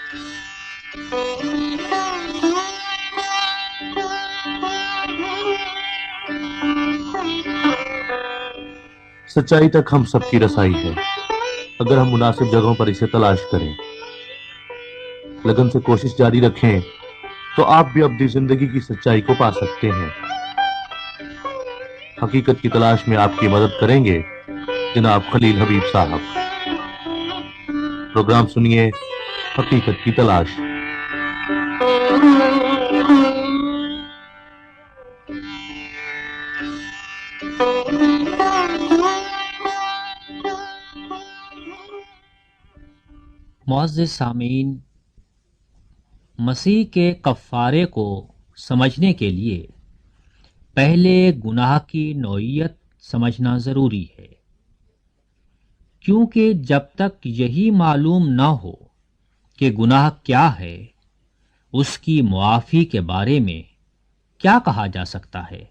سچائی تک ہم سب کی رسائی ہے اگر ہم مناسب جگہوں پر اسے تلاش کریں، لگن سے کوشش جاری رکھیں تو آپ بھی اپنی زندگی کی سچائی کو پا سکتے ہیں۔ حقیقت کی تلاش میں آپ کی مدد کریں گے جناب خلیل حبیب صاحب۔ پروگرام سنیے حقیقت کی تلاش۔ معزز سامعین، مسیح کے کفارے کو سمجھنے کے لیے پہلے گناہ کی نوعیت سمجھنا ضروری ہے، کیونکہ جب تک یہی معلوم نہ ہو کہ گناہ کیا ہے، اس کی معافی کے بارے میں کیا کہا جا سکتا ہے۔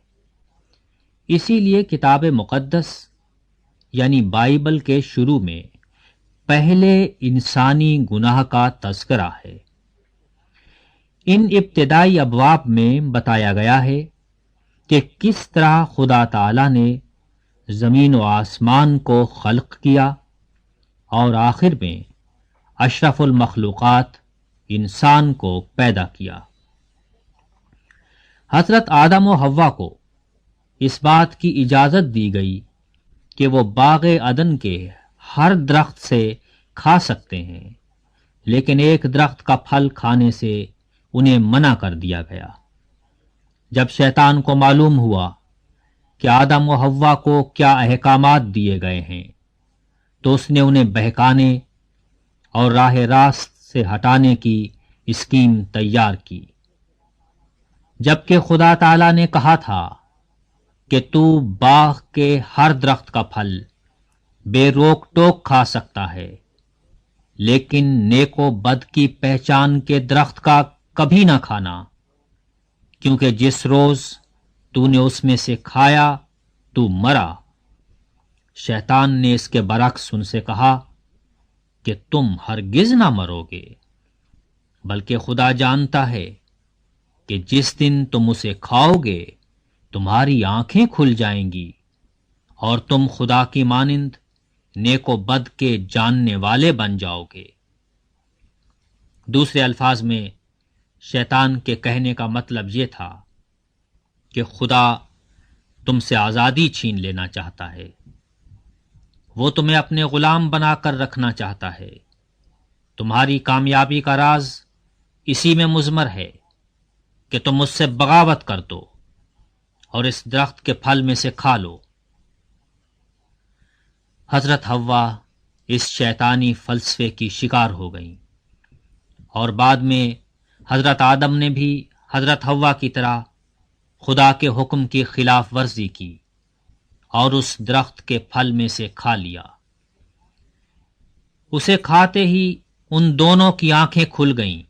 اسی لیے کتاب مقدس یعنی بائبل کے شروع میں پہلے انسانی گناہ کا تذکرہ ہے۔ ان ابتدائی ابواب میں بتایا گیا ہے کہ کس طرح خدا تعالی نے زمین و آسمان کو خلق کیا اور آخر میں اشرف المخلوقات انسان کو پیدا کیا۔ حضرت آدم و حوا کو اس بات کی اجازت دی گئی کہ وہ باغ عدن کے ہر درخت سے کھا سکتے ہیں، لیکن ایک درخت کا پھل کھانے سے انہیں منع کر دیا گیا۔ جب شیطان کو معلوم ہوا کہ آدم و حوا کو کیا احکامات دیے گئے ہیں، تو اس نے انہیں بہکانے اور راہ راست سے ہٹانے کی اسکیم تیار کی، جبکہ خدا تعالی نے کہا تھا کہ تو باغ کے ہر درخت کا پھل بے روک ٹوک کھا سکتا ہے، لیکن نیک و بد کی پہچان کے درخت کا کبھی نہ کھانا، کیونکہ جس روز تو نے اس میں سے کھایا تو مرا۔ شیطان نے اس کے برعکس ان سے کہا کہ تم ہرگز نہ مرو گے، بلکہ خدا جانتا ہے کہ جس دن تم اسے کھاؤ گے تمہاری آنکھیں کھل جائیں گی اور تم خدا کی مانند نیک و بد کے جاننے والے بن جاؤ گے۔ دوسرے الفاظ میں شیطان کے کہنے کا مطلب یہ تھا کہ خدا تم سے آزادی چھین لینا چاہتا ہے، وہ تمہیں اپنے غلام بنا کر رکھنا چاہتا ہے۔ تمہاری کامیابی کا راز اسی میں مضمر ہے کہ تم مجھ سے بغاوت کر دو اور اس درخت کے پھل میں سے کھا لو۔ حضرت حوا اس شیطانی فلسفے کی شکار ہو گئیں، اور بعد میں حضرت آدم نے بھی حضرت حوا کی طرح خدا کے حکم کی خلاف ورزی کی اور اس درخت کے پھل میں سے کھا لیا۔ اسے کھاتے ہی ان دونوں کی آنکھیں کھل گئیں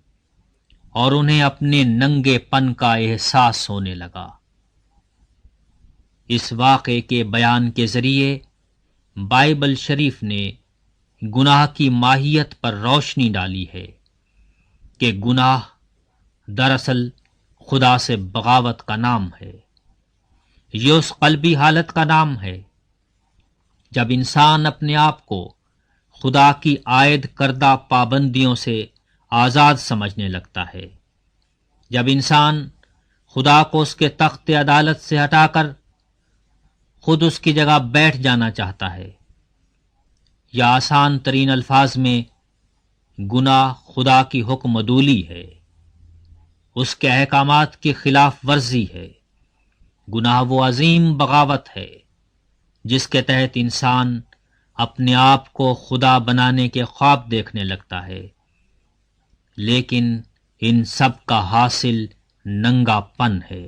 اور انہیں اپنے ننگے پن کا احساس ہونے لگا۔ اس واقعے کے بیان کے ذریعے بائبل شریف نے گناہ کی ماہیت پر روشنی ڈالی ہے کہ گناہ دراصل خدا سے بغاوت کا نام ہے۔ یہ اس قلبی حالت کا نام ہے جب انسان اپنے آپ کو خدا کی عائد کردہ پابندیوں سے آزاد سمجھنے لگتا ہے، جب انسان خدا کو اس کے تخت عدالت سے ہٹا کر خود اس کی جگہ بیٹھ جانا چاہتا ہے، یا آسان ترین الفاظ میں گناہ خدا کی حکم عدولی ہے، اس کے احکامات کی خلاف ورزی ہے۔ گناہ وہ عظیم بغاوت ہے جس کے تحت انسان اپنے آپ کو خدا بنانے کے خواب دیکھنے لگتا ہے، لیکن ان سب کا حاصل ننگا پن ہے۔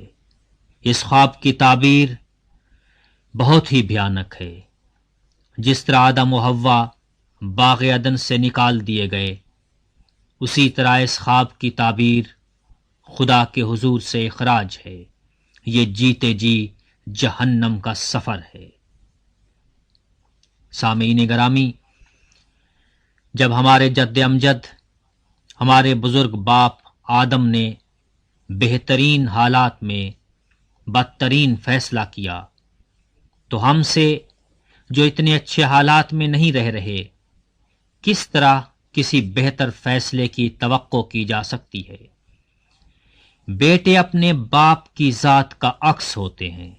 اس خواب کی تعبیر بہت ہی بھیانک ہے۔ جس طرح آدم و حوا باغ عدن سے نکال دیے گئے، اسی طرح اس خواب کی تعبیر خدا کے حضور سے اخراج ہے۔ یہ جیتے جی جہنم کا سفر ہے۔ سامعین گرامی، جب ہمارے جد امجد ہمارے بزرگ باپ آدم نے بہترین حالات میں بدترین فیصلہ کیا، تو ہم سے جو اتنے اچھے حالات میں نہیں رہ رہے، کس طرح کسی بہتر فیصلے کی توقع کی جا سکتی ہے؟ بیٹے اپنے باپ کی ذات کا عکس ہوتے ہیں،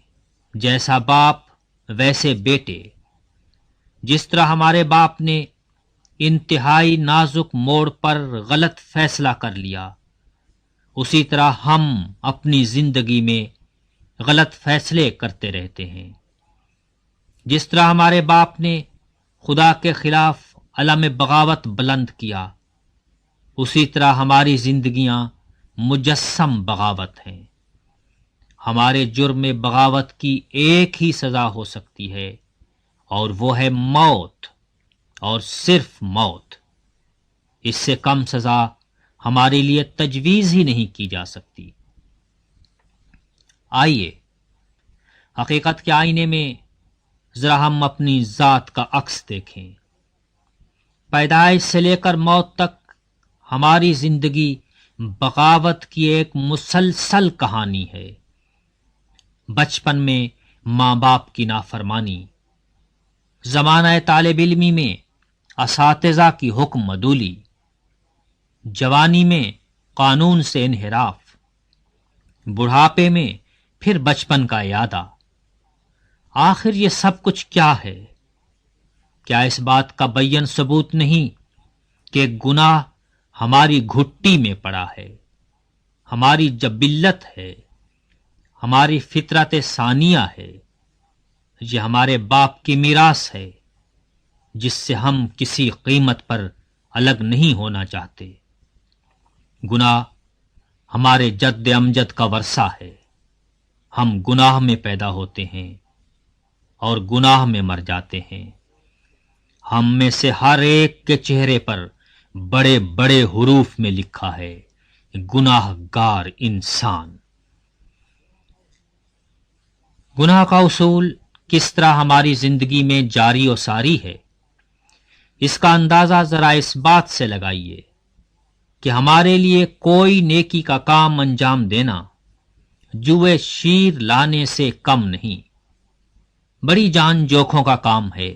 جیسا باپ ویسے بیٹے۔ جس طرح ہمارے باپ نے انتہائی نازک موڑ پر غلط فیصلہ کر لیا، اسی طرح ہم اپنی زندگی میں غلط فیصلے کرتے رہتے ہیں۔ جس طرح ہمارے باپ نے خدا کے خلاف علم بغاوت بلند کیا، اسی طرح ہماری زندگیاں مجسم بغاوت ہیں۔ ہمارے جرم بغاوت کی ایک ہی سزا ہو سکتی ہے، اور وہ ہے موت، اور صرف موت۔ اس سے کم سزا ہمارے لیے تجویز ہی نہیں کی جا سکتی۔ آئیے حقیقت کے آئینے میں ذرا ہم اپنی ذات کا عکس دیکھیں۔ پیدائش سے لے کر موت تک ہماری زندگی بغاوت کی ایک مسلسل کہانی ہے۔ بچپن میں ماں باپ کی نافرمانی، زمانہ طالب علمی میں اساتذہ کی حکم عدولی، جوانی میں قانون سے انحراف، بڑھاپے میں پھر بچپن کا اعادہ۔ آخر یہ سب کچھ کیا ہے؟ کیا اس بات کا بیان ثبوت نہیں کہ گناہ ہماری گھٹی میں پڑا ہے، ہماری جبلت ہے، ہماری فطرت ثانیہ ہے، یہ ہمارے باپ کی میراث ہے جس سے ہم کسی قیمت پر الگ نہیں ہونا چاہتے۔ گناہ ہمارے جد امجد کا ورثہ ہے۔ ہم گناہ میں پیدا ہوتے ہیں اور گناہ میں مر جاتے ہیں۔ ہم میں سے ہر ایک کے چہرے پر بڑے بڑے حروف میں لکھا ہے، گناہ گار انسان۔ گناہ کا اصول کس طرح ہماری زندگی میں جاری و ساری ہے، اس کا اندازہ ذرا اس بات سے لگائیے کہ ہمارے لیے کوئی نیکی کا کام انجام دینا جوئے شیر لانے سے کم نہیں۔ بڑی جان جوکھوں کا کام ہے،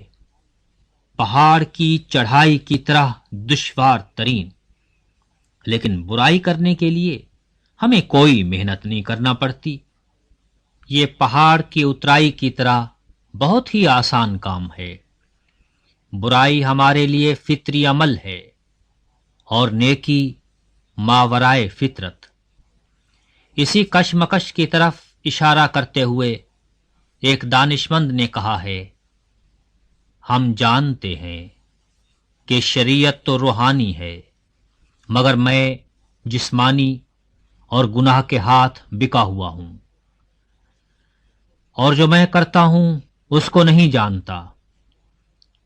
پہاڑ کی چڑھائی کی طرح دشوار ترین، لیکن برائی کرنے کے لیے ہمیں کوئی محنت نہیں کرنا پڑتی۔ یہ پہاڑ کی اترائی کی طرح بہت ہی آسان کام ہے۔ برائی ہمارے لیے فطری عمل ہے اور نیکی ماورائے فطرت۔ اسی کشمکش کی طرف اشارہ کرتے ہوئے ایک دانشمند نے کہا ہے، ہم جانتے ہیں کہ شریعت تو روحانی ہے، مگر میں جسمانی اور گناہ کے ہاتھ بکا ہوا ہوں، اور جو میں کرتا ہوں اس کو نہیں جانتا،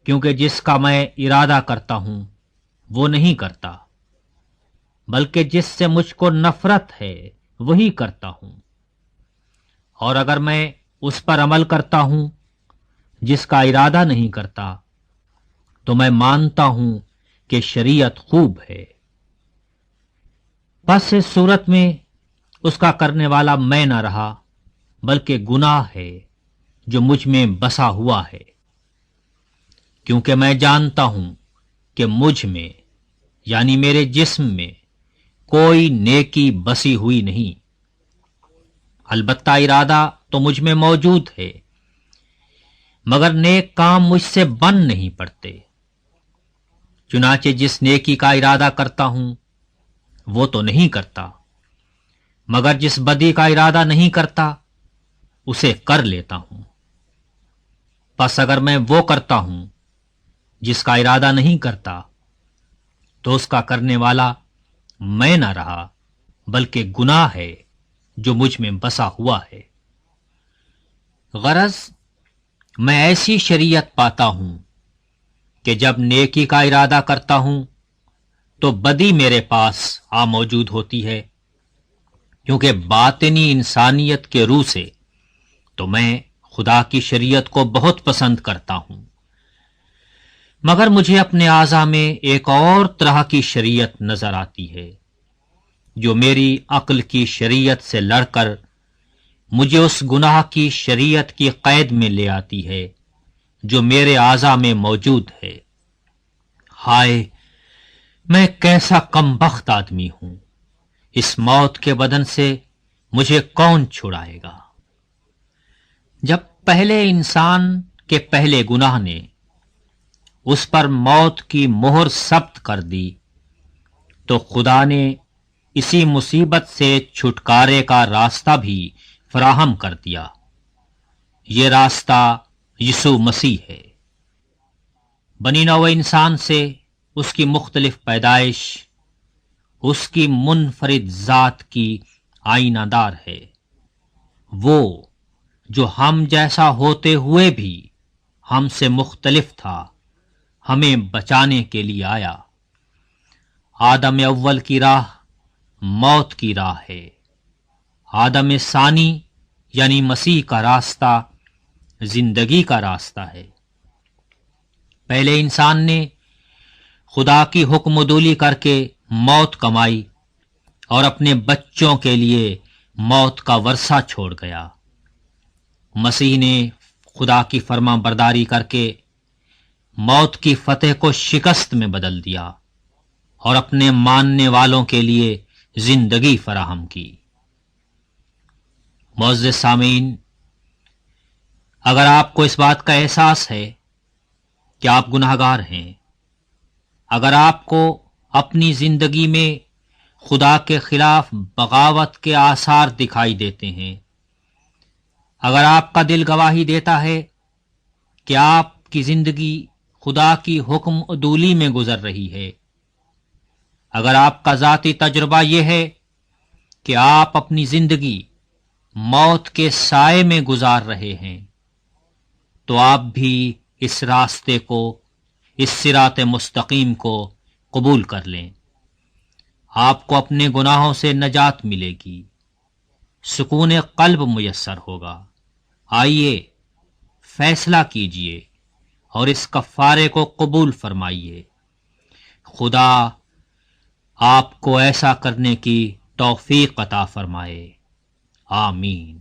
کیونکہ جس کا میں ارادہ کرتا ہوں وہ نہیں کرتا، بلکہ جس سے مجھ کو نفرت ہے وہی کرتا ہوں۔ اور اگر میں اس پر عمل کرتا ہوں جس کا ارادہ نہیں کرتا، تو میں مانتا ہوں کہ شریعت خوب ہے۔ پس اس صورت میں اس کا کرنے والا میں نہ رہا، بلکہ گناہ ہے جو مجھ میں بسا ہوا ہے، کیونکہ میں جانتا ہوں کہ مجھ میں یعنی میرے جسم میں کوئی نیکی بسی ہوئی نہیں۔ البتہ ارادہ تو مجھ میں موجود ہے، مگر نیک کام مجھ سے بن نہیں پڑتے۔ چنانچہ جس نیکی کا ارادہ کرتا ہوں وہ تو نہیں کرتا، مگر جس بدی کا ارادہ نہیں کرتا اسے کر لیتا ہوں۔ پس اگر میں وہ کرتا ہوں جس کا ارادہ نہیں کرتا، تو اس کا کرنے والا میں نہ رہا، بلکہ گناہ ہے جو مجھ میں بسا ہوا ہے۔ غرض میں ایسی شریعت پاتا ہوں کہ جب نیکی کا ارادہ کرتا ہوں تو بدی میرے پاس آ موجود ہوتی ہے، کیونکہ باطنی انسانیت کے روح سے تو میں خدا کی شریعت کو بہت پسند کرتا ہوں، مگر مجھے اپنے اعضاء میں ایک اور طرح کی شریعت نظر آتی ہے جو میری عقل کی شریعت سے لڑ کر مجھے اس گناہ کی شریعت کی قید میں لے آتی ہے جو میرے اعضاء میں موجود ہے۔ ہائے، میں کیسا کم بخت آدمی ہوں، اس موت کے بدن سے مجھے کون چھڑائے گا؟ جب پہلے انسان کے پہلے گناہ نے اس پر موت کی مہر ثبت کر دی تو خدا نے اسی مصیبت سے چھٹکارے کا راستہ بھی فراہم کر دیا۔ یہ راستہ یسوع مسیح ہے۔ بنی نوع انسان سے اس کی مختلف پیدائش اس کی منفرد ذات کی آئینہ دار ہے۔ وہ جو ہم جیسا ہوتے ہوئے بھی ہم سے مختلف تھا، ہمیں بچانے کے لیے آیا۔ آدم اول کی راہ موت کی راہ ہے، آدم ثانی یعنی مسیح کا راستہ زندگی کا راستہ ہے۔ پہلے انسان نے خدا کی حکم عدولی کر کے موت کمائی اور اپنے بچوں کے لیے موت کا ورثہ چھوڑ گیا۔ مسیح نے خدا کی فرما برداری کر کے موت کی فتح کو شکست میں بدل دیا اور اپنے ماننے والوں کے لیے زندگی فراہم کی۔ معزز سامعین، اگر آپ کو اس بات کا احساس ہے کہ آپ گناہگار ہیں، اگر آپ کو اپنی زندگی میں خدا کے خلاف بغاوت کے آثار دکھائی دیتے ہیں، اگر آپ کا دل گواہی دیتا ہے کہ آپ کی زندگی خدا کی حکم عدولی میں گزر رہی ہے، اگر آپ کا ذاتی تجربہ یہ ہے کہ آپ اپنی زندگی موت کے سائے میں گزار رہے ہیں، تو آپ بھی اس راستے کو، اس صراط مستقیم کو قبول کر لیں۔ آپ کو اپنے گناہوں سے نجات ملے گی، سکون قلب میسر ہوگا۔ آئیے، فیصلہ کیجئے اور اس کفارے کو قبول فرمائیے۔ خدا آپ کو ایسا کرنے کی توفیق عطا فرمائے۔ آمین۔